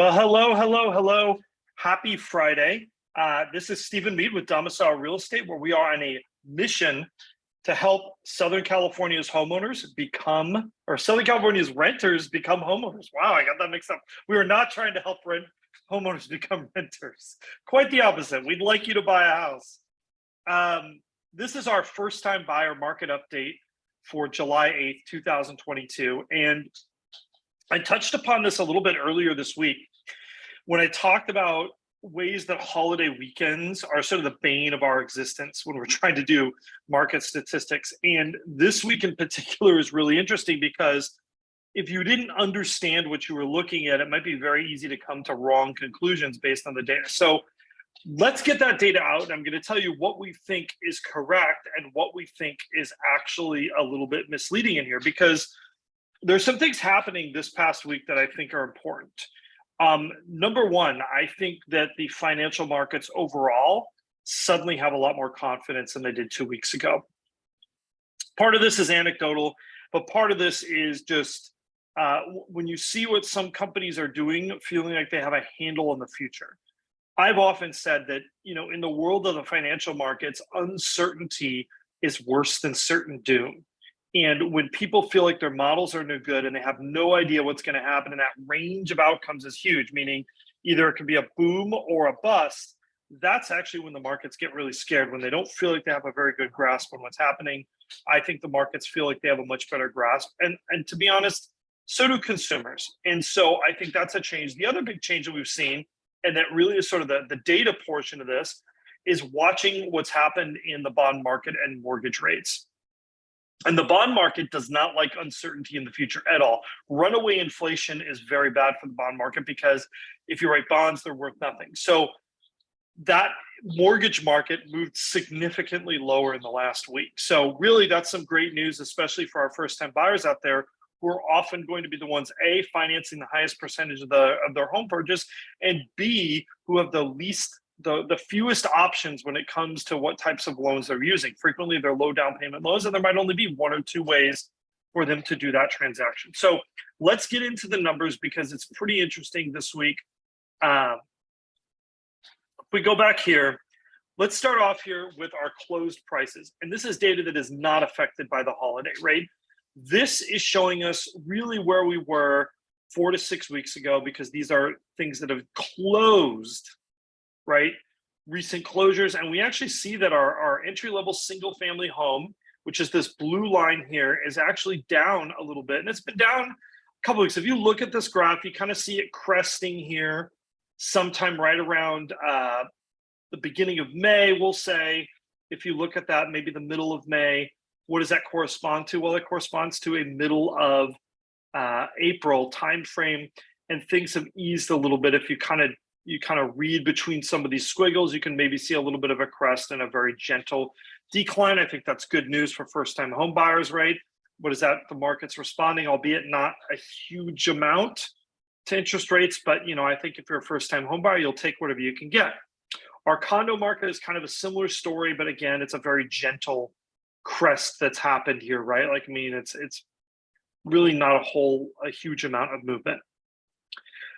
Well, hello. Happy Friday. This is Stephen Meade with Domicile Real Estate, where we are on a mission to help Southern California's homeowners become, or Southern California's renters become homeowners. Wow, I got that mixed up. We are not trying to help homeowners become renters. Quite the opposite. We'd like you to buy a house. This is our first time buyer market update for July 8th, 2022. And I touched upon this a little bit earlier this week when I talked about ways that holiday weekends are sort of the bane of our existence when we're trying to do market statistics. And this week in particular is really interesting because if you didn't understand what you were looking at, it might be very easy to come to wrong conclusions based on the data. So let's get that data out. And I'm going to tell you what we think is correct and what we think is actually a little bit misleading in here, because there's some things happening this past week that I think are important. Number one, I think that the financial markets overall suddenly have a lot more confidence than they did 2 weeks ago. Part of this is anecdotal, but part of this is just when you see what some companies are doing, feeling like they have a handle on the future. I've often said that, in the world of the financial markets, uncertainty is worse than certain doom. And when people feel like their models are no good and they have no idea what's going to happen, and that range of outcomes is huge, meaning either it could be a boom or a bust, that's actually when the markets get really scared, when they don't feel like they have a very good grasp on what's happening. I think the markets feel like they have a much better grasp. And to be honest, so do consumers. And so I think that's a change. The other big change that we've seen, and that really is sort of the data portion of this, is watching what's happened in the bond market and mortgage rates. And the bond market does not like uncertainty in the future at all. Runaway inflation is very bad for the bond market because if you write bonds, they're worth nothing. So that mortgage market moved significantly lower in the last week. So really, that's some great news, especially for our first-time buyers out there who are often going to be the ones, A, financing the highest percentage of their home purchase, and B, who have the fewest options when it comes to what types of loans they're using. Frequently, they're low down payment loans, and there might only be one or two ways for them to do that transaction. So let's get into the numbers because it's pretty interesting this week. If we go back here, let's start off here with our closed prices. And this is data that is not affected by the holiday, right? This is showing us really where we were 4 to 6 weeks ago, because these are things that have closed, right? Recent closures. And we actually see that our entry-level single-family home, which is this blue line here, is actually down a little bit. And it's been down a couple weeks. If you look at this graph, you kind of see it cresting here sometime right around the beginning of May, we'll say. If you look at that, maybe the middle of May, what does that correspond to? Well, it corresponds to a middle of April timeframe, and things have eased a little bit. If you kind of read between some of these squiggles, you can maybe see a little bit of a crest and a very gentle decline. I think that's good news for first-time home buyers, right? What is that? The market's responding, albeit not a huge amount to interest rates, but I think if you're a first-time home buyer, you'll take whatever you can get. Our condo market is kind of a similar story, but again, it's a very gentle crest that's happened here, right? It's really not a huge amount of movement.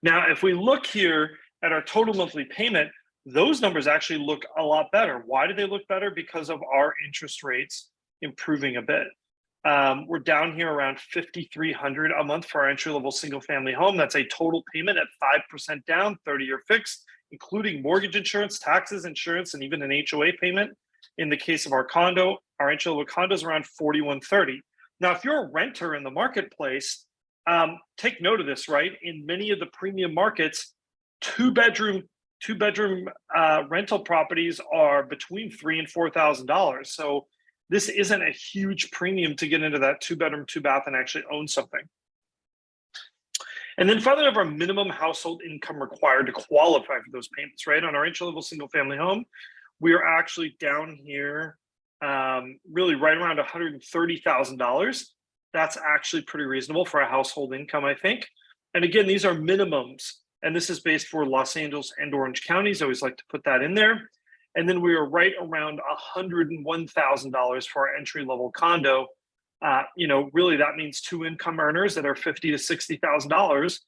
Now, if we look here at our total monthly payment, those numbers actually look a lot better. Why do they look better? Because of our interest rates improving a bit. We're down here around $5,300 a month for our entry-level single-family home. That's a total payment at 5% down, 30-year fixed, including mortgage insurance, taxes, insurance, and even an HOA payment. In the case of our condo, our entry-level condo is around $4,130. Now, if you're a renter in the marketplace, take note of this, right? In many of the premium markets, two-bedroom rental properties are between $3,000 and $4,000. So this isn't a huge premium to get into that two-bedroom, two-bath and actually own something. And then finally, we have our minimum household income required to qualify for those payments, right? On our entry-level single-family home, we are actually down here really right around $130,000. That's actually pretty reasonable for a household income, I think. And again, these are minimums. And this is based for Los Angeles and Orange counties. I always like to put that in there. And then we are right around $101,000 for our entry-level condo. Really that means two income earners that are $50,000 to $60,000.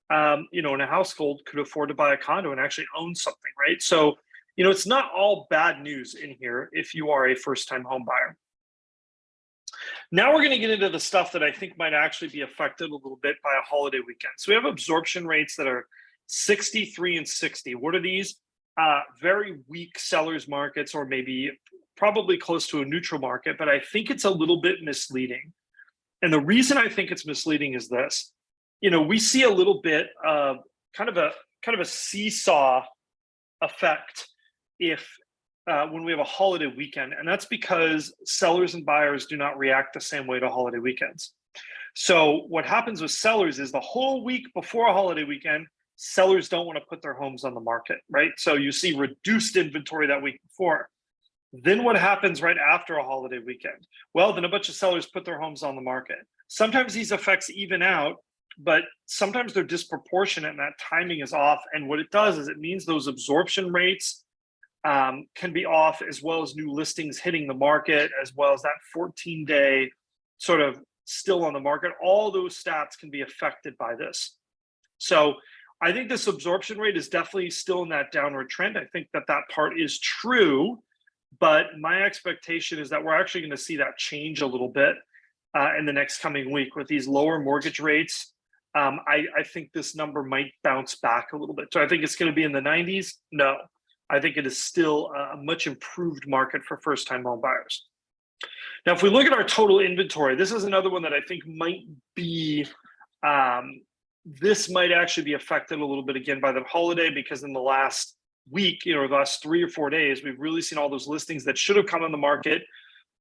in a household could afford to buy a condo and actually own something, right? So, it's not all bad news in here if you are a first-time home buyer. Now we're going to get into the stuff that I think might actually be affected a little bit by a holiday weekend. So we have absorption rates that are 63 and 60. What are these? Very weak sellers markets, or maybe probably close to a neutral market, but I think it's a little bit misleading. And the reason I think it's misleading is this. We see a little bit of kind of a seesaw effect when we have a holiday weekend, and that's because sellers and buyers do not react the same way to holiday weekends. So what happens with sellers is the whole week before a holiday weekend, sellers don't want to put their homes on the market, right? So you see reduced inventory that week before. Then what happens right after a holiday weekend? Well, then a bunch of sellers put their homes on the market. Sometimes these effects even out, but sometimes they're disproportionate and that timing is off. And what it does is it means those absorption rates can be off, as well as new listings hitting the market, as well as that 14-day sort of still on the market. All those stats can be affected by this. So I think this absorption rate is definitely still in that downward trend. I think that part is true, but my expectation is that we're actually going to see that change a little bit in the next coming week with these lower mortgage rates. I think this number might bounce back a little bit. So I think it's going to be in the 90s. No, I think it is still a much improved market for first-time home buyers. Now, if we look at our total inventory, this is another one that I think might be, this might actually be affected a little bit again by the holiday, because in the last week, the last 3 or 4 days, we've really seen all those listings that should have come on the market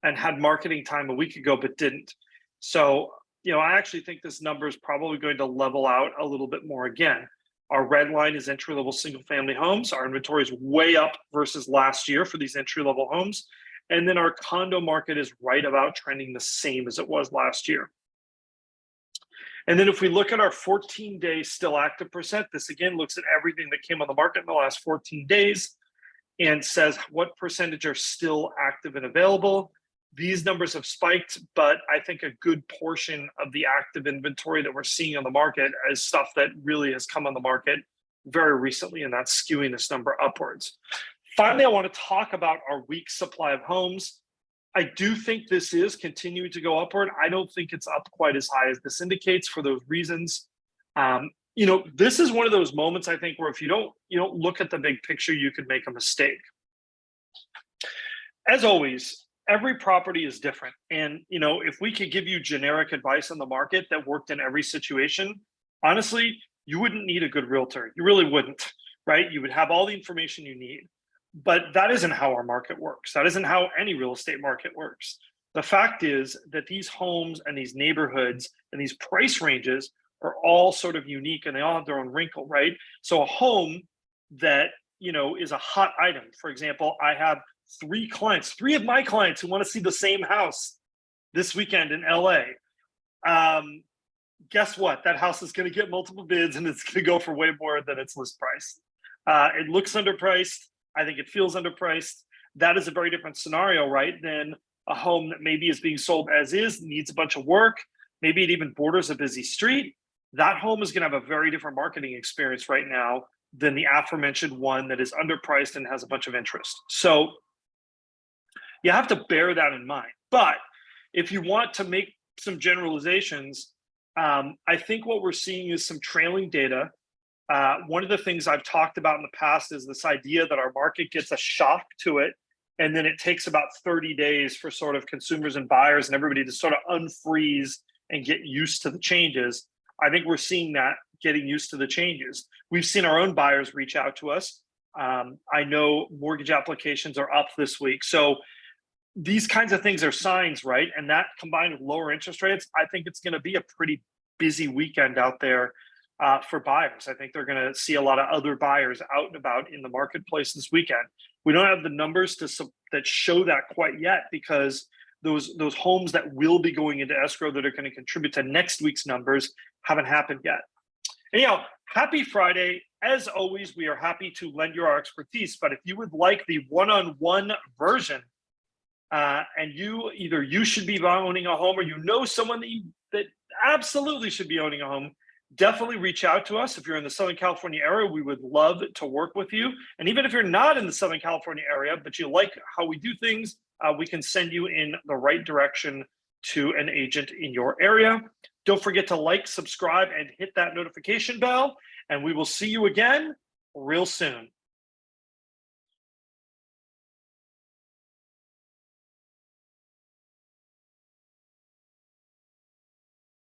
and had marketing time a week ago, but didn't. So, I actually think this number is probably going to level out a little bit more again. Our red line is entry-level single-family homes. Our inventory is way up versus last year for these entry-level homes. And then our condo market is right about trending the same as it was last year. And then if we look at our 14-day still active percent, this again looks at everything that came on the market in the last 14 days and says what percentage are still active and available. These numbers have spiked, but I think a good portion of the active inventory that we're seeing on the market is stuff that really has come on the market very recently, and that's skewing this number upwards. Finally, I want to talk about our weak supply of homes. I do think this is continuing to go upward. I don't think it's up quite as high as this indicates for those reasons. This is one of those moments, I think, where if you don't look at the big picture, you could make a mistake. As always, every property is different. And, if we could give you generic advice on the market that worked in every situation, honestly, you wouldn't need a good realtor. You really wouldn't, right? You would have all the information you need. But that isn't how our market works. That isn't how any real estate market works. The fact is that these homes and these neighborhoods and these price ranges are all sort of unique, and they all have their own wrinkle, right? So a home that, is a hot item. For example, I have three of my clients who want to see the same house this weekend in LA. Guess what? That house is going to get multiple bids, and it's going to go for way more than its list price. It looks underpriced. I think it feels underpriced. That is a very different scenario, right, than a home that maybe is being sold as is, needs a bunch of work. Maybe it even borders a busy street. That home is going to have a very different marketing experience right now than the aforementioned one that is underpriced and has a bunch of interest. So you have to bear that in mind. But if you want to make some generalizations, I think what we're seeing is some trailing data. One of the things I've talked about in the past is this idea that our market gets a shock to it, and then it takes about 30 days for sort of consumers and buyers and everybody to sort of unfreeze and get used to the changes. I think we're seeing that, getting used to the changes. We've seen our own buyers reach out to us. I know mortgage applications are up this week. So these kinds of things are signs, right? And that combined with lower interest rates, I think it's going to be a pretty busy weekend out there for buyers. I think they're going to see a lot of other buyers out and about in the marketplace this weekend. We don't have the numbers that show that quite yet, because those homes that will be going into escrow that are going to contribute to next week's numbers haven't happened yet. Anyhow, happy Friday. As always, we are happy to lend you our expertise, but if you would like the one-on-one version, and you should be owning a home, or someone that absolutely should be owning a home, definitely reach out to us. If you're in the Southern California area, we would love to work with you. And even if you're not in the Southern California area, but you like how we do things, we can send you in the right direction to an agent in your area. Don't forget to like, subscribe, and hit that notification bell. And we will see you again real soon.